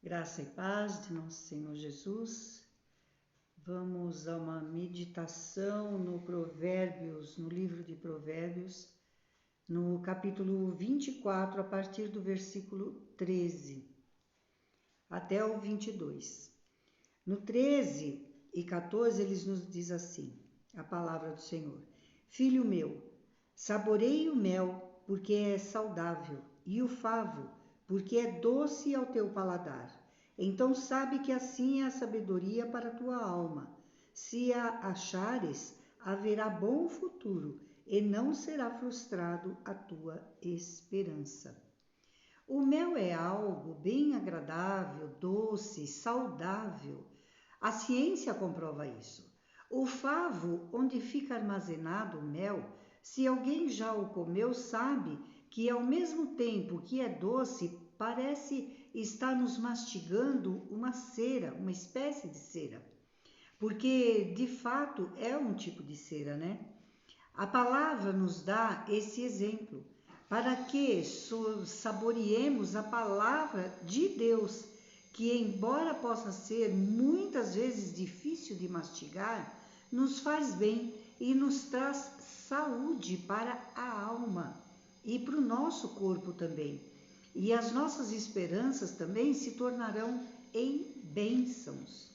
Graça e paz de nosso Senhor Jesus. Vamos a uma meditação no Provérbios, no livro de Provérbios, no capítulo 24, a partir do versículo 13 até o 22. No 13 e 14, ele nos diz assim, a palavra do Senhor: Filho meu, saboreie o mel, porque é saudável, e o favo, porque é doce ao teu paladar. Então sabe que assim é a sabedoria para a tua alma. Se a achares, haverá bom futuro, e não será frustrado a tua esperança. O mel é algo bem agradável, doce, saudável. A ciência comprova isso. O favo, onde fica armazenado o mel, se alguém já o comeu, sabe que ao mesmo tempo que é doce, parece estar nos mastigando uma cera, uma espécie de cera. Porque, de fato, é um tipo de cera, né? A palavra nos dá esse exemplo, para que saboreemos a palavra de Deus, que embora possa ser muitas vezes difícil de mastigar, nos faz bem e nos traz saúde para a alma e para o nosso corpo também. E as nossas esperanças também se tornarão em bênçãos.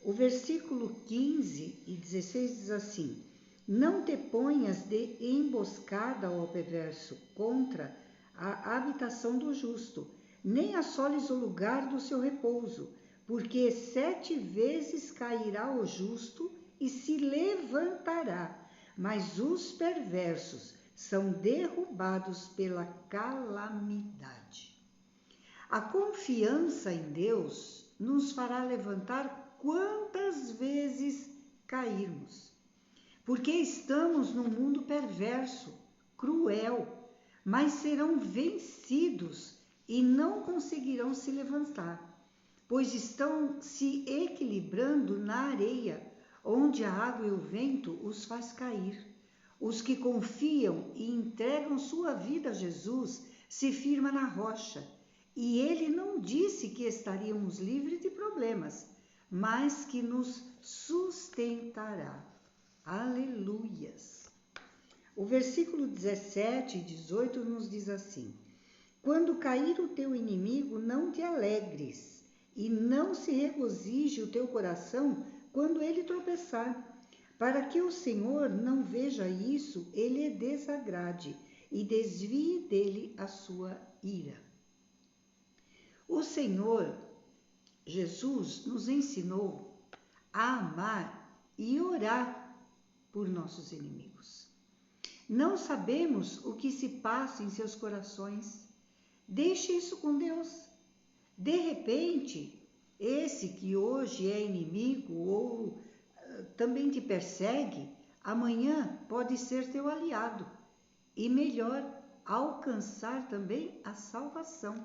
O versículo 15 e 16 diz assim: Não te ponhas de emboscada ao perverso contra a habitação do justo, nem assoles o lugar do seu repouso, porque 7 vezes cairá o justo e se levantará, mas os perversos são derrubados pela calamidade. A confiança em Deus nos fará levantar quantas vezes cairmos, porque estamos num mundo perverso, cruel, mas serão vencidos e não conseguirão se levantar, pois estão se equilibrando na areia, onde a água e o vento os faz cair. Os que confiam e entregam sua vida a Jesus se firmam na rocha, e ele não disse que estaríamos livres de problemas, mas que nos sustentará. Aleluias! O versículo 17 e 18 nos diz assim: Quando cair o teu inimigo, não te alegres, e não se regozije o teu coração quando ele tropeçar, para que o Senhor não veja isso, ele desagrade e desvie dele a sua ira. O Senhor Jesus nos ensinou a amar e orar por nossos inimigos. Não sabemos o que se passa em seus corações. Deixe isso com Deus. De repente, esse que hoje é inimigo ou também te persegue, amanhã pode ser teu aliado e melhor, alcançar também a salvação.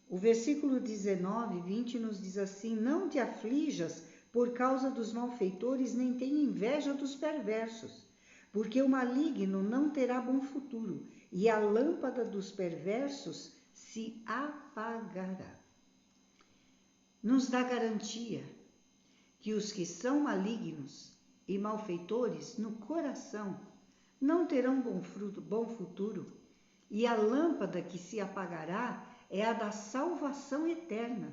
O versículo 19 e 20 nos diz assim: Não te aflijas por causa dos malfeitores, nem tenha inveja dos perversos, porque o maligno não terá bom futuro, e a lâmpada dos perversos se apagará. Nos dá garantia que os que são malignos e malfeitores no coração não terão bom futuro, e a lâmpada que se apagará é a da salvação eterna,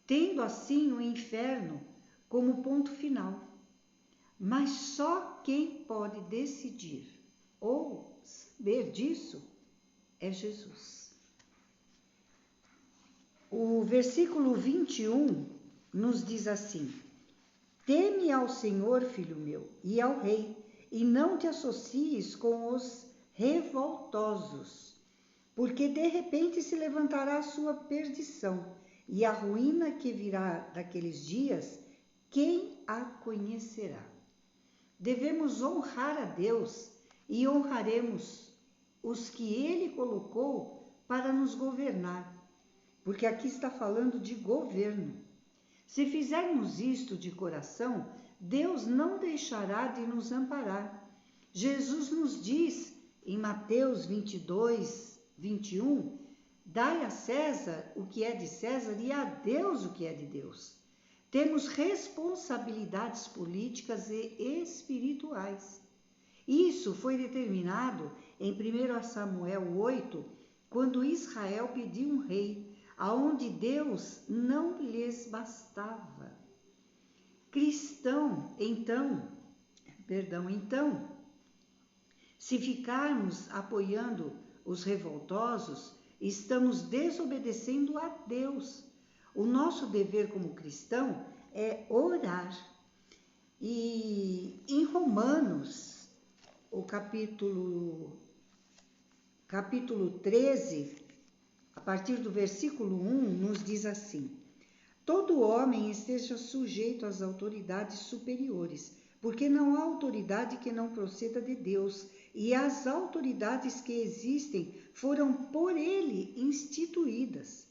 tendo assim o inferno como ponto final. Mas só quem pode decidir ou saber disso é Jesus. O versículo 21 nos diz assim: Teme ao Senhor, filho meu, e ao rei, e não te associes com os revoltosos, porque de repente se levantará a sua perdição, e a ruína que virá daqueles dias, quem a conhecerá? Devemos honrar a Deus e honraremos os que Ele colocou para nos governar, porque aqui está falando de governo. Se fizermos isto de coração, Deus não deixará de nos amparar. Jesus nos diz em Mateus 22, 21, Dai a César o que é de César e a Deus o que é de Deus. Temos responsabilidades políticas e espirituais. Isso foi determinado em 1 Samuel 8, quando Israel pediu um rei, aonde Deus não lhes bastava. Então, se ficarmos apoiando os revoltosos, estamos desobedecendo a Deus. O nosso dever como cristão é orar. E em Romanos, o capítulo 13, a partir do versículo 1, nos diz assim: todo homem esteja sujeito às autoridades superiores, porque não há autoridade que não proceda de Deus, e as autoridades que existem foram por ele instituídas.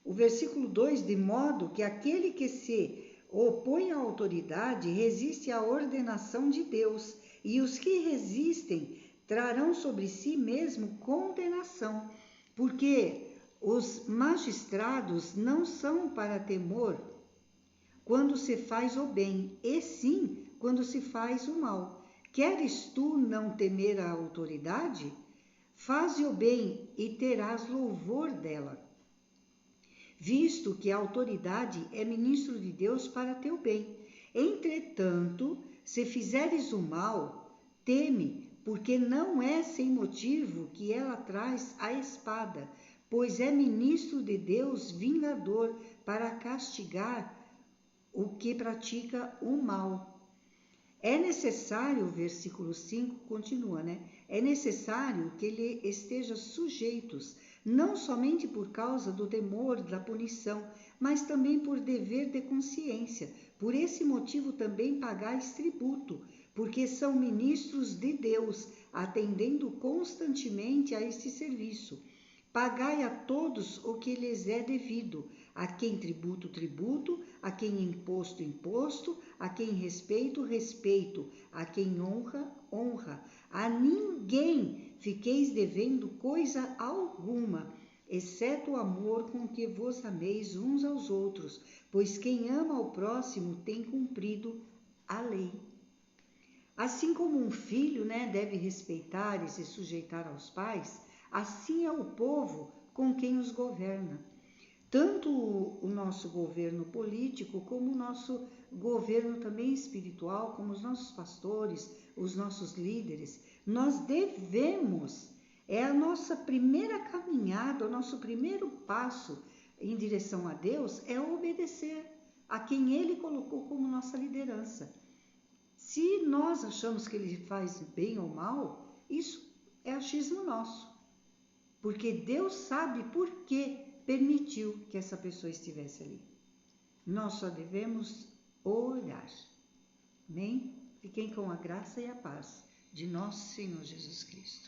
O versículo 2, de modo que aquele que se opõe à autoridade resiste à ordenação de Deus, e os que resistem trarão sobre si mesmo condenação, porque os magistrados não são para temor quando se faz o bem, e sim quando se faz o mal. Queres tu não temer a autoridade? Faze o bem e terás louvor dela, visto que a autoridade é ministro de Deus para teu bem. Entretanto, se fizeres o mal, teme, porque não é sem motivo que ela traz a espada, pois é ministro de Deus vingador para castigar o que pratica o mal. É necessário, o versículo 5 continua, É necessário que lhe estejam sujeitos, não somente por causa do temor da punição, mas também por dever de consciência. Por esse motivo também pagais tributo, porque são ministros de Deus, atendendo constantemente a este serviço. Pagai a todos o que lhes é devido, a quem tributo, tributo, a quem imposto, imposto, a quem respeito, respeito, a quem honra, honra. A ninguém fiqueis devendo coisa alguma, exceto o amor com que vos ameis uns aos outros, pois quem ama ao próximo tem cumprido a lei. Assim como um filho, deve respeitar e se sujeitar aos pais, assim é o povo com quem os governa. Tanto o nosso governo político, como o nosso governo também espiritual, como os nossos pastores, os nossos líderes, nós devemos, é a nossa primeira caminhada, o nosso primeiro passo em direção a Deus, é obedecer a quem Ele colocou como nossa liderança. Se nós achamos que Ele faz bem ou mal, isso é achismo nosso, porque Deus sabe por que permitiu que essa pessoa estivesse ali. Nós só devemos orar. Amém? Fiquem com a graça e a paz de nosso Senhor Jesus Cristo.